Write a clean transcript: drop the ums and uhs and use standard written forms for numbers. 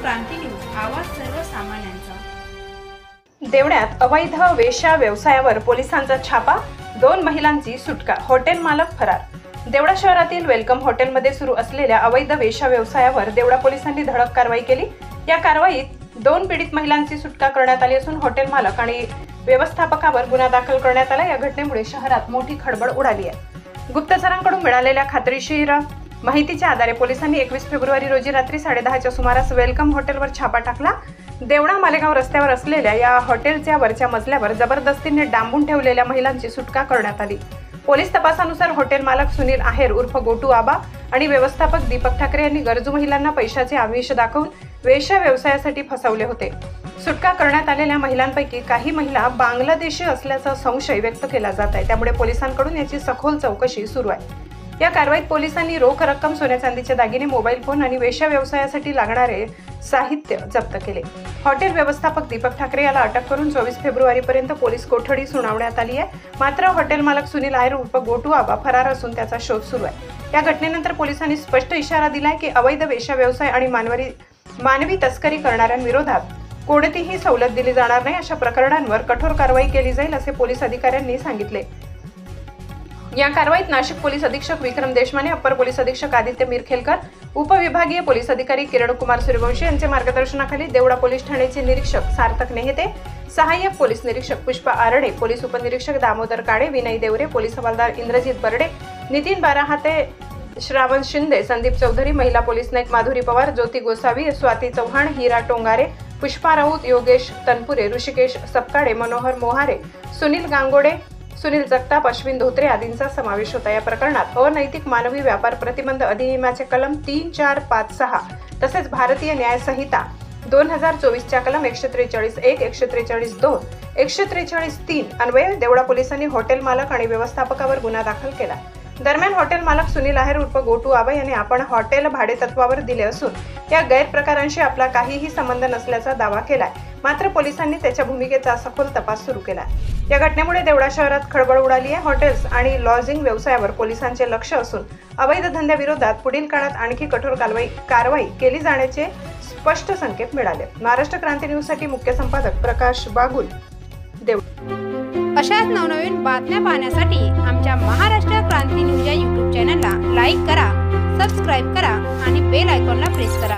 क्रांती news, आवाज सर्वसामान्यांचा। देवळ्यात अवैध वेश्या व्यवसायावर पोलिसांचा छापा, 2 महिलांची सुटका, हॉटेल मालक फरार। देवळा शहरातील वेलकम हॉटेलमध्ये सुरू असलेल्या अवैध वेश्या व्यवसायावर देवळा पोलिसांनी धडक कारवाई केली। या कारवाईत 2 पीडित महिलांची सुटका करण्यात आली असून हॉटेल मालक आणि व्यवस्थापकावर गुन्हा दाखल करण्यात आला। या घटनेमुळे शहरात मोठी खळबळ उडाली आहे। गुप्तचरांकडून मिळालेल्या खात्रीशीर माहितीच्या आधारे पोलिसांनी 21 फेब्रुवारी रोजी रात्री 10:30च्या सुमारास वेलकम हॉटेलवर छापा टाकला। देवळा मालेगाव रस्त्यावर असलेल्या या हॉटेलच्या वरच्या मजल्यावर जबरदस्तीने डांबून ठेवलेल्या महिलांची सुटका करण्यात आली। पोलीस तपासानुसार हॉटेल मालक सुनील आहेर उर्फ गोटू आबा आणि व्यवस्थापक दीपक ठाकरे यांनी गरजू महिलांना पैशाचे आमिष दाखवून वेश्या व्यवसायासाठी फसवले होते। सुटका करण्यात आलेल्या महिलांपैकी काही महिला बांगलादेशी असल्याचा संशय व्यक्त केला जात आहे, त्यामुळे पोलिसांकडून याची सखोल चौकशी सुरू आहे। या कारवाईत पोलिसांनी रोख रक्कम, सोन्या चांदीचे दागिने, मोबाईल फोन आणि वेश्या व्यवसायासाठी लागणारे साहित्य जप्त केले। हॉटेल व्यवस्थापक दीपक ठाकरे याला अटक करून 24 फेब्रुवारीपर्यंत पोलीस कोठडी सुनावण्यात आली आहे। मात्र हॉटेल मालक सुनील आहेर उर्फ गोटू आबा फरार असून त्याचा शोध सुरू आहे। या घटनेनंतर पोलिसांनी स्पष्ट इशारा दिलाय की अवैध वेश्या व्यवसाय आणि मानवी तस्करी करणाऱ्यांविरोधात कोणतीही सवलत दिली जाणार नाही। अशा प्रकरणांवर कठोर कारवाई केली जाईल असे पोलीस अधिकाऱ्यांनी सांगितले। या कारवाईत नाशिक पोलीस अधीक्षक विक्रम देशमाने, अप्पर पोलीस अधीक्षक आदित्य मिरखेलकर, उपविभागीय पोलीस अधिकारी किरण कुमार सूर्यवंशी यांच्या मार्गदर्शनाखाली देवळा पोलीस ठाण्याचे निरीक्षक सार्थक नेहते, सहाय्यक पोलीस निरीक्षक पुष्पा आरडे, पोलीस उपनिरीक्षक दामोदर काळे, विनय देवरे, पोलीस हवालदार इंद्रजित बर्डे, नितीन बाराहाते, श्रावण शिंदे, संदीप चौधरी, महिला पोलीस नाईक माधुरी पवार, ज्योती गोसावी, स्वाती चव्हाण, हिरा टोंगारे, पुष्पा राऊत, योगेश तनपुरे, ऋषिकेश सपकाळे, मनोहर मोहारे, सुनील गांगोडे, सुनील जगताप, अश्विन धोत्रे आदींचा समावेश होता। या प्रकरणात अनैतिक मानवी व्यापार प्रतिबंध अधिनियमाचे कलम 3, 4, 5, 6 तसेच भारतीय न्याय संहिता 2024च्या कलम 143(1), 143(2), 143(3) अन्वये देवळा पोलिसांनी हॉटेल मालक आणि व्यवस्थापकावर गुन्हा दाखल केला। दरम्यान हॉटेल मालक सुनील आहेर उर्फ गोटू आबा यांनी आपण हॉटेल भाडेतत्वावर दिले असून या गैरप्रकारांशी आपला काहीही संबंध नसल्याचा दावा केलाय। मात्र पोलिसांनी त्याच्या भूमिकेचा सखोल तपास सुरू केला। या घटनेमुळे देवळा शहरात खळबळ उडाली आहे। हॉटेल्स आणि लॉजिंग व्यवसायावर पोलिसांचे लक्ष असून अवैध धंद्याविरोधात पुढील काळात आणखी कठोर कारवाई केली जाण्याचे स्पष्ट संकेत मिळाले। महाराष्ट्र क्रांती न्यूज साठी मुख्य संपादक प्रकाश बागुल, देवळा। अशाच नवनवीन बातम्या पाहण्यासाठी आमच्या महाराष्ट्र क्रांती न्यूज या YouTube चॅनलला लाईक करा, सबस्क्राईब करा आणि बेल आयकॉनला प्रेस करा।